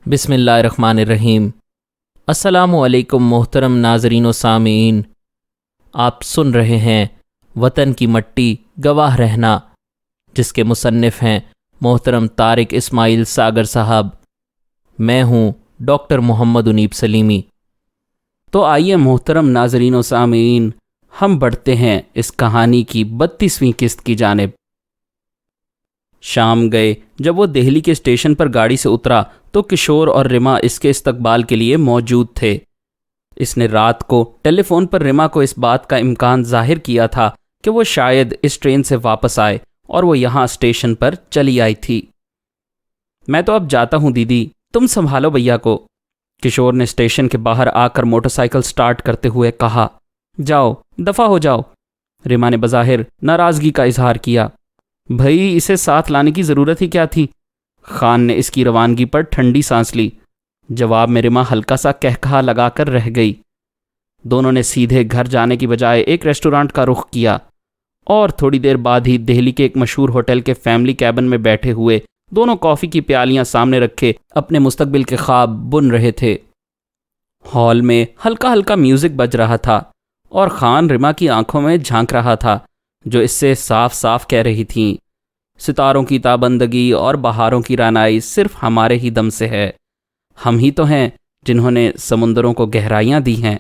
بسم اللہ الرحمن الرحیم۔ السلام علیکم محترم ناظرین و سامعین، آپ سن رہے ہیں وطن کی مٹی گواہ رہنا، جس کے مصنف ہیں محترم طارق اسماعیل ساگر صاحب۔ میں ہوں ڈاکٹر محمد انیب سلیمی۔ تو آئیے محترم ناظرین و سامعین، ہم بڑھتے ہیں اس کہانی کی 32ویں قسط کی جانب۔ شام گئے جب وہ دہلی کے اسٹیشن پر گاڑی سے اترا تو کشور اور رما اس کے استقبال کے لیے موجود تھے۔ اس نے رات کو ٹیلی فون پر رما کو اس بات کا امکان ظاہر کیا تھا کہ وہ شاید اس ٹرین سے واپس آئے اور وہ یہاں اسٹیشن پر چلی آئی تھی۔ میں تو اب جاتا ہوں دیدی، تم سنبھالو بھیا کو، کشور نے اسٹیشن کے باہر آ کر موٹر سائیکل سٹارٹ کرتے ہوئے کہا۔ جاؤ دفع ہو جاؤ، رما نے بظاہر ناراضگی کا اظہار کیا۔ بھائی اسے ساتھ لانے کی ضرورت ہی کیا تھی؟ خان نے اس کی روانگی پر ٹھنڈی سانس لی۔ جواب میں رما ہلکا سا کہکہا لگا کر رہ گئی۔ دونوں نے سیدھے گھر جانے کی بجائے ایک ریسٹورانٹ کا رخ کیا اور تھوڑی دیر بعد ہی دہلی کے ایک مشہور ہوٹل کے فیملی کیبن میں بیٹھے ہوئے دونوں کافی کی پیالیاں سامنے رکھے اپنے مستقبل کے خواب بن رہے تھے۔ ہال میں ہلکا ہلکا میوزک بج رہا تھا اور خان رما کی آنکھوں میں جھانک رہا تھا، جو اس سے صاف صاف کہہ رہی تھیں، ستاروں کی تابندگی اور بہاروں کی رعنائی صرف ہمارے ہی دم سے ہے، ہم ہی تو ہیں جنہوں نے سمندروں کو گہرائیاں دی ہیں۔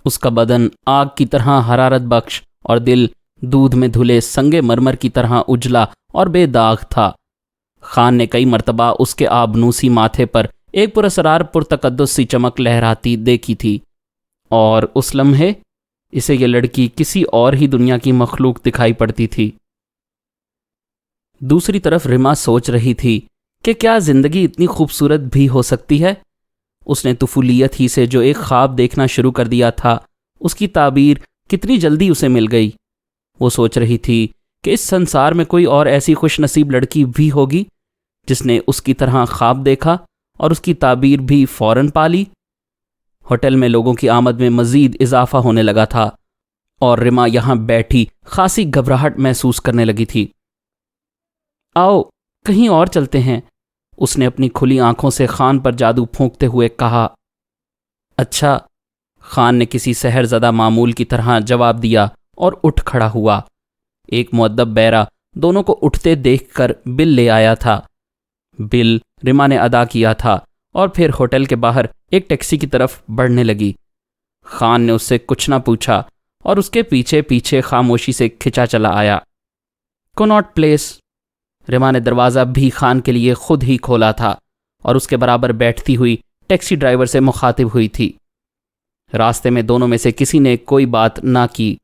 اس کا بدن آگ کی طرح حرارت بخش اور دل دودھ میں دھلے سنگ مرمر کی طرح اجلا اور بے داغ تھا۔ خان نے کئی مرتبہ اس کے آبنوسی ماتھے پر ایک پراسرار پرتقدس سی چمک لہراتی دیکھی تھی، اور اس لمحے اسے یہ لڑکی کسی اور ہی دنیا کی مخلوق دکھائی پڑتی تھی۔ دوسری طرف رما سوچ رہی تھی کہ کیا زندگی اتنی خوبصورت بھی ہو سکتی ہے؟ اس نے طفولیت ہی سے جو ایک خواب دیکھنا شروع کر دیا تھا، اس کی تعبیر کتنی جلدی اسے مل گئی۔ وہ سوچ رہی تھی کہ اس سنسار میں کوئی اور ایسی خوش نصیب لڑکی بھی ہوگی جس نے اس کی طرح خواب دیکھا اور اس کی تعبیر بھی فوراً پالی۔ ہوٹل میں لوگوں کی آمد میں مزید اضافہ ہونے لگا تھا اور رما یہاں بیٹھی خاصی گھبراہٹ محسوس کرنے لگی تھی۔ آؤ کہیں اور چلتے ہیں، اس نے اپنی کھلی آنکھوں سے خان پر جادو پھونکتے ہوئے کہا۔ اچھا، خان نے کسی سحر زدہ معمول کی طرح جواب دیا اور اٹھ کھڑا ہوا۔ ایک مؤدب بیرا دونوں کو اٹھتے دیکھ کر بل لے آیا تھا۔ بل رما نے ادا کیا تھا اور پھر ہوٹل کے باہر ایک ٹیکسی کی طرف بڑھنے لگی۔ خان نے اس سے کچھ نہ پوچھا اور اس کے پیچھے پیچھے خاموشی سے کھچا چلا آیا۔ کناٹ پلیس، رما نے دروازہ بھی خان کے لیے خود ہی کھولا تھا اور اس کے برابر بیٹھتی ہوئی ٹیکسی ڈرائیور سے مخاطب ہوئی تھی۔ راستے میں دونوں میں سے کسی نے کوئی بات نہ کی۔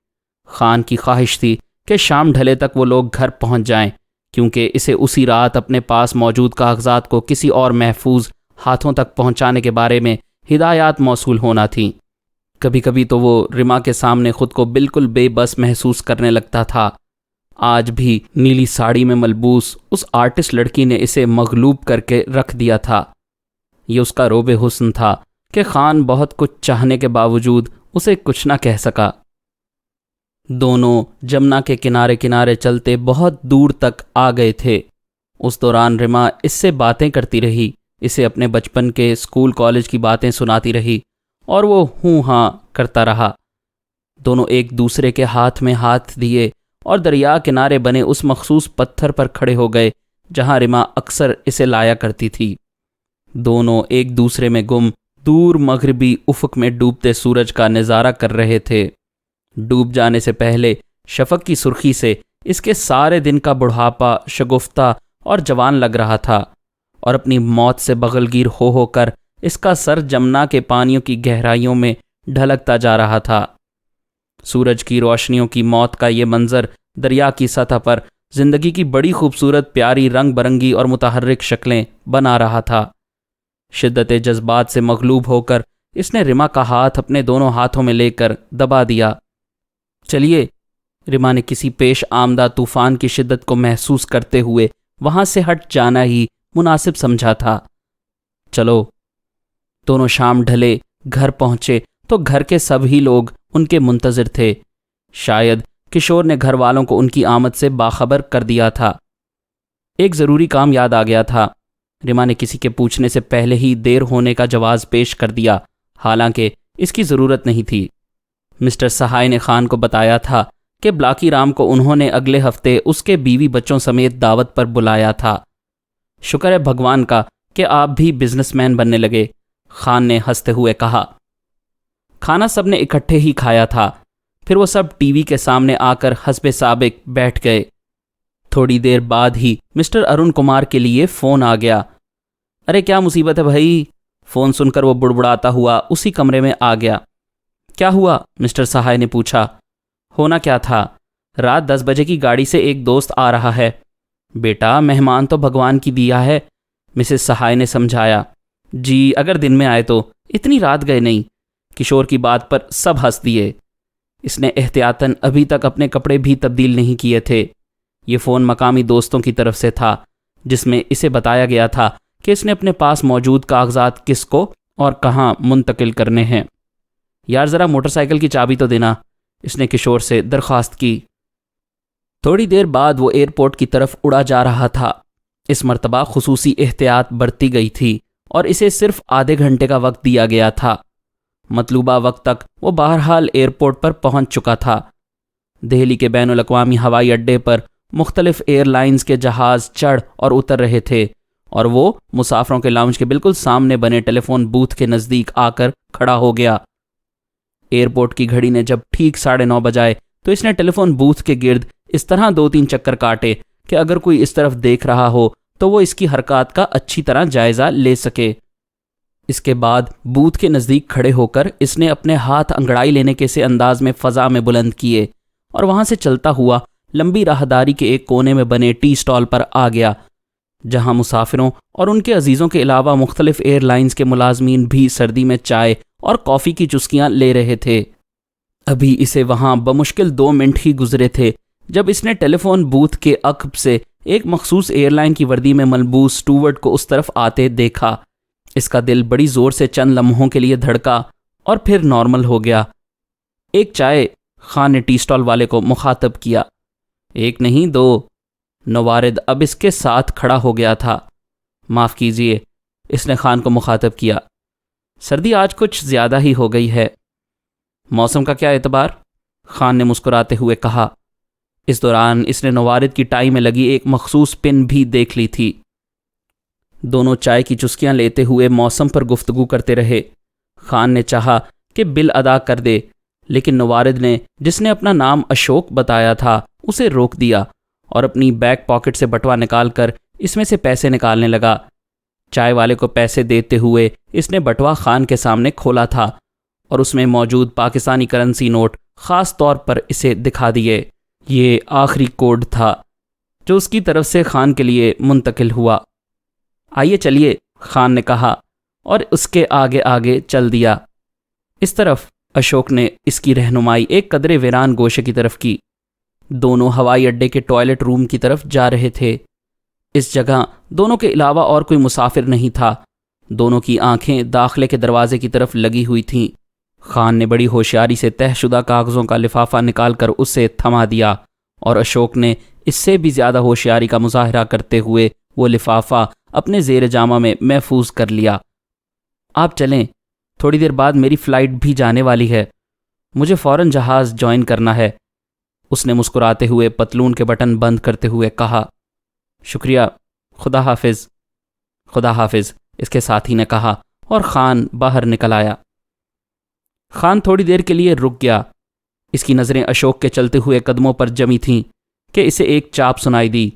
خان کی خواہش تھی کہ شام ڈھلے تک وہ لوگ گھر پہنچ جائیں، کیونکہ اسے اسی رات اپنے پاس موجود کاغذات کو کسی اور محفوظ ہاتھوں تک پہنچانے کے بارے میں ہدایات موصول ہونا تھیں۔ کبھی کبھی تو وہ رما کے سامنے خود کو بالکل بے بس محسوس کرنے لگتا تھا۔ آج بھی نیلی ساڑی میں ملبوس اس آرٹسٹ لڑکی نے اسے مغلوب کر کے رکھ دیا تھا۔ یہ اس کا روب حسن تھا کہ خان بہت کچھ چاہنے کے باوجود اسے کچھ نہ کہہ سکا۔ دونوں جمنا کے کنارے کنارے چلتے بہت دور تک آ گئے تھے۔ اس دوران رما اس سے باتیں کرتی رہی، اسے اپنے بچپن کے اسکول کالج کی باتیں سناتی رہی اور وہ ہوں ہاں کرتا رہا۔ دونوں ایک دوسرے کے ہاتھ میں ہاتھ دیے اور دریا کنارے بنے اس مخصوص پتھر پر کھڑے ہو گئے جہاں رما اکثر اسے لایا کرتی تھی۔ دونوں ایک دوسرے میں گم دور مغربی افق میں ڈوبتے سورج کا نظارہ کر رہے تھے۔ ڈوب جانے سے پہلے شفق کی سرخی سے اس کے سارے دن کا بڑھاپا شگفتہ اور جوان لگ رہا تھا، اور اپنی موت سے بغلگیر ہو کر اس کا سر جمنا کے پانیوں کی گہرائیوں میں ڈھلکتا جا رہا تھا۔ سورج کی روشنیوں کی موت کا یہ منظر دریا کی سطح پر زندگی کی بڑی خوبصورت پیاری رنگ برنگی اور متحرک شکلیں بنا رہا تھا۔ شدت جذبات سے مغلوب ہو کر اس نے رما کا ہاتھ اپنے دونوں ہاتھوں میں لے کر دبا دیا۔ چلیے، رما نے کسی پیش آمدہ طوفان کی شدت کو محسوس کرتے ہوئے وہاں سے ہٹ جانا ہی مناسب سمجھا تھا۔ چلو۔ دونوں شام ڈھلے گھر پہنچے تو گھر کے سبھی لوگ ان کے منتظر تھے۔ شاید کشور نے گھر والوں کو ان کی آمد سے باخبر کر دیا تھا۔ ایک ضروری کام یاد آ گیا تھا۔ ریما نے کسی کے پوچھنے سے پہلے ہی دیر ہونے کا جواز پیش کر دیا، حالانکہ اس کی ضرورت نہیں تھی۔ مسٹر سہائے نے خان کو بتایا تھا کہ بلاکی رام کو انہوں نے اگلے ہفتے اس کے بیوی بچوں سمیت دعوت پر بلایا تھا۔ شکر ہے بھگوان کا کہ آپ بھی بزنس مین بننے لگے، خان نے ہنستے ہوئے کہا۔ کھانا سب نے اکٹھے ہی کھایا تھا، پھر وہ سب ٹی وی کے سامنے آ کر حسب سابق بیٹھ گئے۔ تھوڑی دیر بعد ہی مسٹر ارون کمار کے لیے فون آ گیا۔ ارے کیا مصیبت ہے بھائی؟ فون سن کر وہ بڑبڑاتا ہوا اسی کمرے میں آ گیا۔ کیا ہوا؟ مسٹر سہائے نے پوچھا۔ ہونا کیا تھا؟ رات 10 بجے کی گاڑی سے ایک دوست آ رہا ہے۔ بیٹا مہمان تو بھگوان کی دیا ہے، مسز سہائے نے سمجھایا۔ جی اگر دن میں آئے تو اتنی رات گئے نہیں۔ کشور کی بات پر سب ہنس دیے۔ اس نے احتیاطاً ابھی تک اپنے کپڑے بھی تبدیل نہیں کیے تھے۔ یہ فون مقامی دوستوں کی طرف سے تھا، جس میں اسے بتایا گیا تھا کہ اس نے اپنے پاس موجود کاغذات کس کو اور کہاں منتقل کرنے ہیں۔ یار ذرا موٹر سائیکل کی چابی تو دینا، اس نے کشور سے درخواست کی۔ تھوڑی دیر بعد وہ ایئرپورٹ کی طرف اڑا جا رہا تھا۔ اس مرتبہ خصوصی احتیاط برتی گئی تھی اور اسے صرف آدھے گھنٹے کا وقت دیا گیا تھا۔ مطلوبہ وقت تک وہ بہرحال ایئرپورٹ پر پہنچ چکا تھا۔ دہلی کے بین الاقوامی ہوائی اڈے پر مختلف ایئر لائنز کے جہاز چڑھ اور اتر رہے تھے، اور وہ مسافروں کے لاؤنج کے بالکل سامنے بنے ٹیلی فون بوتھ کے نزدیک آ کر کھڑا ہو گیا۔ ایئرپورٹ کی گھڑی نے جب ٹھیک 9:30 بجائے تو اس نے ٹیلی فون بوتھ کے گرد اس طرح 2-3 چکر کاٹے کہ اگر کوئی اس طرف دیکھ رہا ہو تو وہ اس کی حرکات کا اچھی طرح جائزہ لے سکے۔ اس کے بعد بوتھ کے نزدیک کھڑے ہو کر اس نے اپنے ہاتھ انگڑائی لینے کے سے انداز میں فضا میں بلند کیے اور وہاں سے چلتا ہوا لمبی راہداری کے ایک کونے میں بنے ٹی سٹال پر آ گیا، جہاں مسافروں اور ان کے عزیزوں کے علاوہ مختلف ایئر لائنز کے ملازمین بھی سردی میں چائے اور کافی کی چسکیاں لے رہے تھے۔ ابھی اسے وہاں بمشکل 2 منٹ ہی گزرے تھے جب اس نے ٹیلی فون بوتھ کے عقب سے ایک مخصوص ایئر لائن کی وردی میں ملبوس اسٹوورڈ کو اس طرف آتے دیکھا۔ اس کا دل بڑی زور سے چند لمحوں کے لیے دھڑکا اور پھر نارمل ہو گیا۔ ایک چائے، خان نے ٹی سٹال والے کو مخاطب کیا۔ 1 نہیں 2، نوارد اب اس کے ساتھ کھڑا ہو گیا تھا۔ معاف کیجیے، اس نے خان کو مخاطب کیا، سردی آج کچھ زیادہ ہی ہو گئی ہے۔ موسم کا کیا اعتبار؟ خان نے مسکراتے ہوئے کہا۔ اس دوران اس نے نوارد کی ٹائی میں لگی ایک مخصوص پن بھی دیکھ لی تھی۔ دونوں چائے کی چسکیاں لیتے ہوئے موسم پر گفتگو کرتے رہے۔ خان نے چاہا کہ بل ادا کر دے، لیکن نوارد نے، جس نے اپنا نام اشوک بتایا تھا، اسے روک دیا اور اپنی بیک پاکٹ سے بٹوا نکال کر اس میں سے پیسے نکالنے لگا۔ چائے والے کو پیسے دیتے ہوئے اس نے بٹوا خان کے سامنے کھولا تھا اور اس میں موجود پاکستانی کرنسی نوٹ خاص طور پر اسے دکھا دیے۔ یہ آخری کوڈ تھا جو اس کی طرف سے خان کے لیے منتقل ہوا۔ آئیے چلیے، خان نے کہا اور اس کے آگے آگے چل دیا۔ اس طرف اشوک نے اس کی رہنمائی ایک قدرے ویران گوشے کی طرف کی۔ دونوں ہوائی اڈے کے ٹوائلٹ روم کی طرف جا رہے تھے۔ اس جگہ دونوں کے علاوہ اور کوئی مسافر نہیں تھا۔ دونوں کی آنکھیں داخلے کے دروازے کی طرف لگی ہوئی تھیں۔ خان نے بڑی ہوشیاری سے طے شدہ کاغذوں کا لفافہ نکال کر اسے تھما دیا اور اشوک نے اس سے بھی زیادہ ہوشیاری کا مظاہرہ کرتے ہوئے وہ لفافہ اپنے زیر جامہ میں محفوظ کر لیا۔ آپ چلیں، تھوڑی دیر بعد میری فلائٹ بھی جانے والی ہے، مجھے فوراً جہاز جوائن کرنا ہے، اس نے مسکراتے ہوئے پتلون کے بٹن بند کرتے ہوئے کہا۔ شکریہ، خدا حافظ۔ خدا حافظ، اس کے ساتھی نے کہا اور خان باہر نکل آیا۔ خان تھوڑی دیر کے لیے رک گیا۔ اس کی نظریں اشوک کے چلتے ہوئے قدموں پر جمی تھیں کہ اسے ایک چاپ سنائی دی۔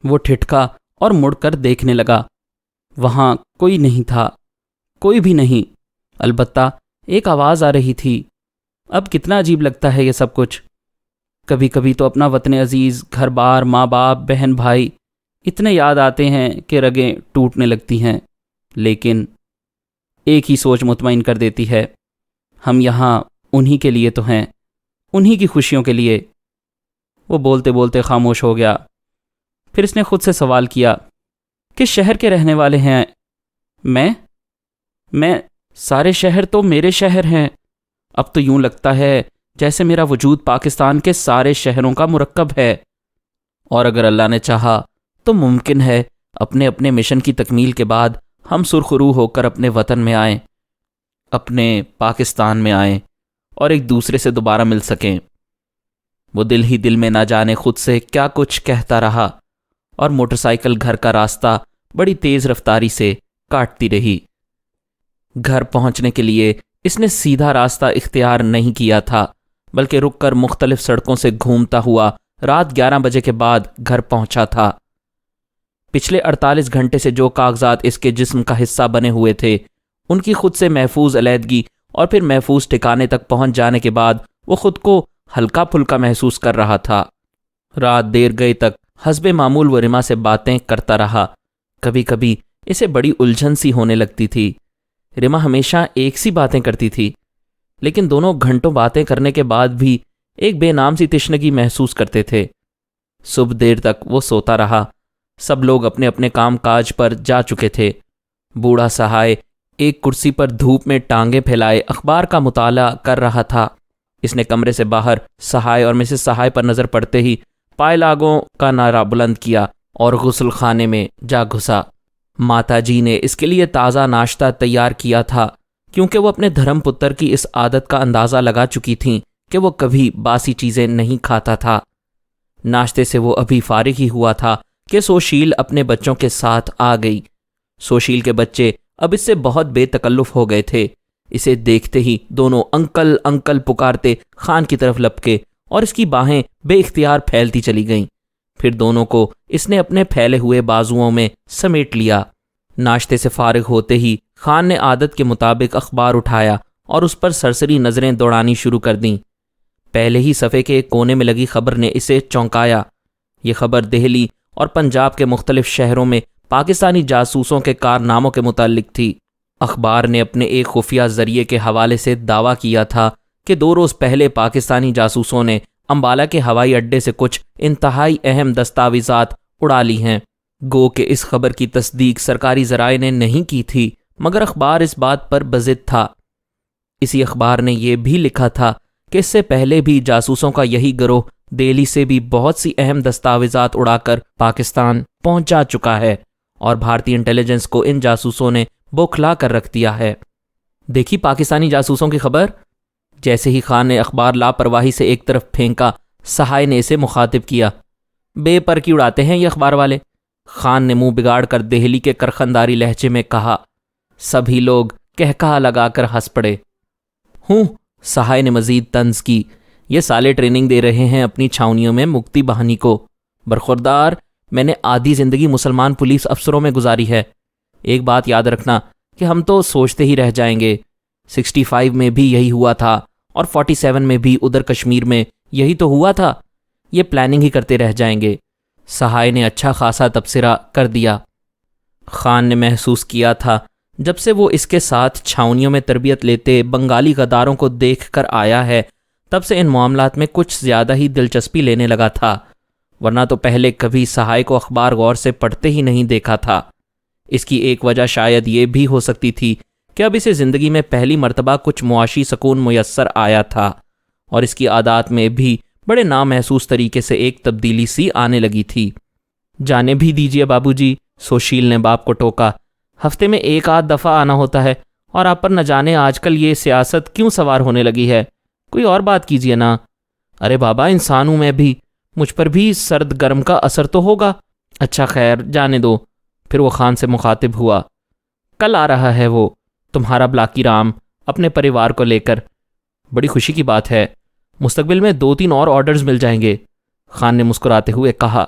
وہ ٹھٹکا اور مڑ کر دیکھنے لگا۔ وہاں کوئی نہیں تھا، کوئی بھی نہیں، البتہ ایک آواز آ رہی تھی۔ اب کتنا عجیب لگتا ہے یہ سب کچھ۔ کبھی کبھی تو اپنا وطن عزیز، گھر بار، ماں باپ، بہن بھائی اتنے یاد آتے ہیں کہ رگیں ٹوٹنے لگتی ہیں، لیکن ایک ہی سوچ مطمئن کر دیتی ہے، ہم یہاں انہی کے لیے تو ہیں، انہی کی خوشیوں کے لیے۔ وہ بولتے بولتے خاموش ہو گیا۔ پھر اس نے خود سے سوال کیا، کس شہر کے رہنے والے ہیں؟ میں سارے شہر تو میرے شہر ہیں۔ اب تو یوں لگتا ہے جیسے میرا وجود پاکستان کے سارے شہروں کا مرکب ہے، اور اگر اللہ نے چاہا تو ممکن ہے اپنے اپنے مشن کی تکمیل کے بعد ہم سرخرو ہو کر اپنے وطن میں آئیں، اپنے پاکستان میں آئیں اور ایک دوسرے سے دوبارہ مل سکیں۔ وہ دل ہی دل میں نہ جانے خود سے کیا کچھ کہتا رہا اور موٹر سائیکل گھر کا راستہ بڑی تیز رفتاری سے کاٹتی رہی۔ گھر پہنچنے کے لیے اس نے سیدھا راستہ اختیار نہیں کیا تھا، بلکہ رک کر مختلف سڑکوں سے گھومتا ہوا رات 11 بجے کے بعد گھر پہنچا تھا۔ پچھلے 48 گھنٹے سے جو کاغذات اس کے جسم کا حصہ بنے ہوئے تھے، ان کی خود سے محفوظ علیحدگی اور پھر محفوظ ٹھکانے تک پہنچ جانے کے بعد وہ خود کو ہلکا پھلکا محسوس کر رہا تھا۔ رات دیر گئے تک حسب معمول وہ رما سے باتیں کرتا رہا۔ کبھی کبھی اسے بڑی الجھن سی ہونے لگتی تھی۔ رما ہمیشہ ایک سی باتیں کرتی تھی، لیکن دونوں گھنٹوں باتیں کرنے کے بعد بھی ایک بے نام سی تشنگی محسوس کرتے تھے۔ صبح دیر تک وہ سوتا رہا۔ سب لوگ اپنے اپنے کام کاج پر جا چکے تھے۔ بوڑھا سہائے ایک کرسی پر دھوپ میں ٹانگیں پھیلائے اخبار کا مطالعہ کر رہا تھا۔ اس نے کمرے سے باہر سہائے اور مسز سہائے پر نظر پڑتے ہی پائے لاگوں کا نعرہ بلند کیا اور غسل خانے میں جا گھسا۔ ماتا جی نے اس کے لیے تازہ ناشتہ تیار کیا تھا، کیونکہ وہ اپنے دھرم پتر کی اس عادت کا اندازہ لگا چکی تھیں کہ وہ کبھی باسی چیزیں نہیں کھاتا تھا۔ ناشتے سے وہ ابھی فارغ ہی ہوا تھا کہ سوشیل اپنے بچوں کے ساتھ آ گئی۔ سوشیل کے بچے اب اس سے بہت بے تکلف ہو گئے تھے۔ اسے دیکھتے ہی دونوں انکل انکل پکارتے خان کی طرف لپکے اور اس کی باہیں بے اختیار پھیلتی چلی گئیں۔ پھر دونوں کو اس نے اپنے پھیلے ہوئے بازوؤں میں سمیٹ لیا۔ ناشتے سے فارغ ہوتے ہی خان نے عادت کے مطابق اخبار اٹھایا اور اس پر سرسری نظریں دوڑانی شروع کر دیں۔ پہلے ہی صفحے کے ایک کونے میں لگی خبر نے اسے چونکایا۔ یہ خبر دہلی اور پنجاب کے مختلف شہروں میں پاکستانی جاسوسوں کے کارناموں کے متعلق تھی۔ اخبار نے اپنے ایک خفیہ ذریعے کے حوالے سے دعویٰ کیا تھا کہ 2 روز پہلے پاکستانی جاسوسوں نے امبالہ کے ہوائی اڈے سے کچھ انتہائی اہم دستاویزات اڑا لی ہیں۔ گو کہ اس خبر کی تصدیق سرکاری ذرائع نے نہیں کی تھی، مگر اخبار اس بات پر بضد تھا۔ اسی اخبار نے یہ بھی لکھا تھا کہ اس سے پہلے بھی جاسوسوں کا یہی گروہ دہلی سے بھی بہت سی اہم دستاویزات اڑا کر پاکستان پہنچ جا چکا ہے اور بھارتی انٹیلیجنس کو ان جاسوسوں نے بوکھلا کر رکھ دیا ہے۔ دیکھی پاکستانی جاسوسوں کی خبر؟ جیسے ہی خان نے اخبار لاپرواہی سے ایک طرف پھینکا، سہائے نے اسے مخاطب کیا۔ بے پر کی اڑاتے ہیں یہ اخبار والے، خان نے منہ بگاڑ کر دہلی کے کرخنداری لہجے میں کہا۔ سبھی لوگ کہکہا لگا کر ہنس پڑے۔ ہوں، سہائے نے مزید طنز کی، یہ سالے ٹریننگ دے رہے ہیں اپنی چھاونیوں میں مکتی بہانی کو۔ برخوردار، میں نے آدھی زندگی مسلمان پولیس افسروں میں گزاری ہے۔ ایک بات یاد رکھنا کہ ہم تو سوچتے ہی رہ جائیں گے۔ 65 میں بھی یہی ہوا تھا اور 47 میں بھی ادھر کشمیر میں یہی تو ہوا تھا۔ یہ پلاننگ ہی کرتے رہ جائیں گے۔ سہائے نے اچھا خاصا تبصرہ کر دیا۔ خان نے محسوس کیا تھا جب سے وہ اس کے ساتھ چھاونیوں میں تربیت لیتے بنگالی غداروں کو دیکھ کر آیا ہے، تب سے ان معاملات میں کچھ زیادہ ہی دلچسپی لینے لگا تھا، ورنہ تو پہلے کبھی سہائے کو اخبار غور سے پڑھتے ہی نہیں دیکھا تھا۔ اس کی ایک وجہ شاید یہ بھی ہو سکتی تھی کہ اب اسے زندگی میں پہلی مرتبہ کچھ معاشی سکون میسر آیا تھا اور اس کی عادات میں بھی بڑے نامحسوس طریقے سے ایک تبدیلی سی آنے لگی تھی۔ جانے بھی دیجیے بابو جی، سوشیل نے باپ کو ٹوکا۔ ہفتے میں 1 آدھ دفعہ آنا ہوتا ہے اور آپ پر نہ جانے آج کل یہ سیاست کیوں سوار ہونے لگی ہے، کوئی اور بات کیجیے نا۔ ارے بابا، انسان ہوں میں بھی، مجھ پر بھی سرد گرم کا اثر تو ہوگا۔ اچھا خیر، جانے دو۔ پھر وہ خان سے مخاطب ہوا۔ کل آ رہا ہے وہ تمہارا بلاکی رام اپنے پریوار کو لے کر، بڑی خوشی کی بات ہے۔ مستقبل میں 2-3 اور آرڈرز مل جائیں گے، خان نے مسکراتے ہوئے کہا۔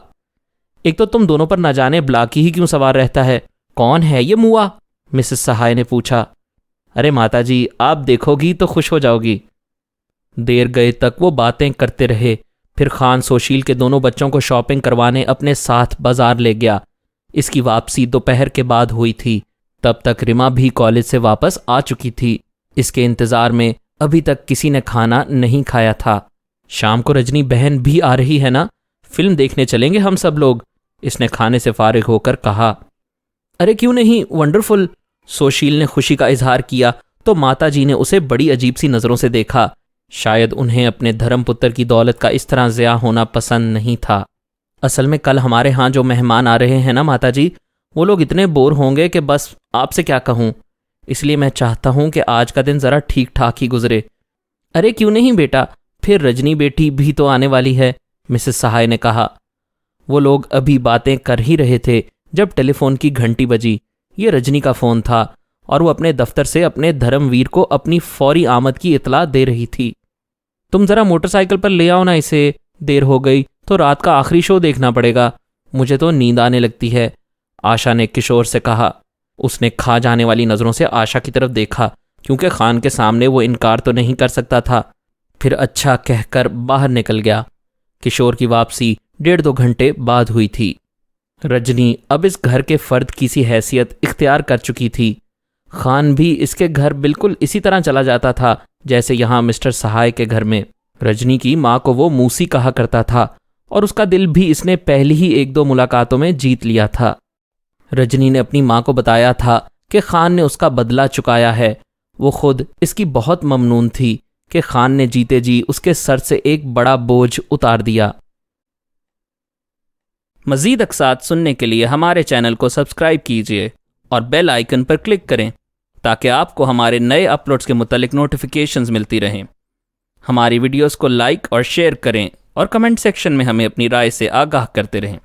ایک تو تم دونوں پر نہ جانے بلاکی ہی کیوں سوار رہتا ہے، کون ہے یہ موا؟ مسز سہائے نے پوچھا۔ ارے ماتا جی، آپ دیکھو گی تو خوش ہو جاؤ گی۔ دیر گئے تک وہ باتیں کرتے رہے۔ پھر خان سوشیل کے دونوں بچوں کو شاپنگ کروانے اپنے ساتھ بازار لے گیا۔ اس کی واپسی دوپہر کے بعد ہوئی تھی۔ تب تک رما بھی کالج سے واپس آ چکی تھی۔ اس کے انتظار میں ابھی تک کسی نے کھانا نہیں کھایا تھا۔ شام کو رجنی بہن بھی آ رہی ہے نا، فلم دیکھنے چلیں گے ہم سب لوگ، اس نے کھانے سے فارغ ہو کر کہا۔ ارے کیوں نہیں، ونڈرفل، سوشیل نے خوشی کا اظہار کیا تو ماتا جی نے اسے بڑی عجیب سی نظروں سے دیکھا۔ شاید انہیں اپنے دھرم پتر کی دولت کا اس طرح ضیاع ہونا پسند نہیں تھا۔ اصل میں کل ہمارے ہاں جو مہمان آ رہے ہیں نا ماتا جی، وہ لوگ اتنے بور ہوں گے کہ بس آپ سے کیا کہوں، اس لیے میں چاہتا ہوں کہ آج کا دن ذرا ٹھیک ٹھاک ہی گزرے۔ ارے کیوں نہیں بیٹا، پھر رجنی بیٹی بھی تو آنے والی ہے، مسز سہائے نے کہا۔ وہ لوگ ابھی باتیں کر ہی رہے تھے جب ٹیلی فون کی گھنٹی بجی۔ یہ رجنی کا فون تھا اور وہ اپنے دفتر سے اپنے دھرم ویر کو اپنی فوری آمد کی اطلاع دے رہی تھی۔ تم ذرا موٹر سائیکل پر لے آؤ نا اسے، دیر ہو گئی تو رات کا آخری شو دیکھنا پڑے گا، مجھے تو نیند آنے لگتی ہے، آشا نے کشور سے کہا۔ اس نے کھا جانے والی نظروں سے آشا کی طرف دیکھا، کیونکہ خان کے سامنے وہ انکار تو نہیں کر سکتا تھا، پھر اچھا کہہ کر باہر نکل گیا۔ کشور کی واپسی 1.5-2 گھنٹے بعد ہوئی تھی۔ رجنی اب اس گھر کے فرد کی سی حیثیت اختیار کر چکی تھی۔ خان بھی اس کے گھر بالکل اسی طرح چلا جاتا تھا جیسے یہاں مسٹر سہائے کے گھر میں۔ رجنی کی ماں کو وہ موسی کہا کرتا تھا اور اس کا دل بھی اس نے پہلی ہی 1-2 ملاقاتوں میں جیت لیا تھا۔ رجنی نے اپنی ماں کو بتایا تھا کہ خان نے اس کا بدلہ چکایا ہے۔ وہ خود اس کی بہت ممنون تھی کہ خان نے جیتے جی اس کے سر سے ایک بڑا بوجھ اتار دیا۔ مزید اقساط سننے کے لیے ہمارے چینل کو سبسکرائب کیجیے اور بیل آئیکن پر کلک کریں تاکہ آپ کو ہمارے نئے اپلوڈز کے متعلق نوٹیفیکیشنز ملتی رہیں۔ ہماری ویڈیوز کو لائک اور شیئر کریں اور کمنٹ سیکشن میں ہمیں اپنی رائے سے آگاہ کرتے رہیں۔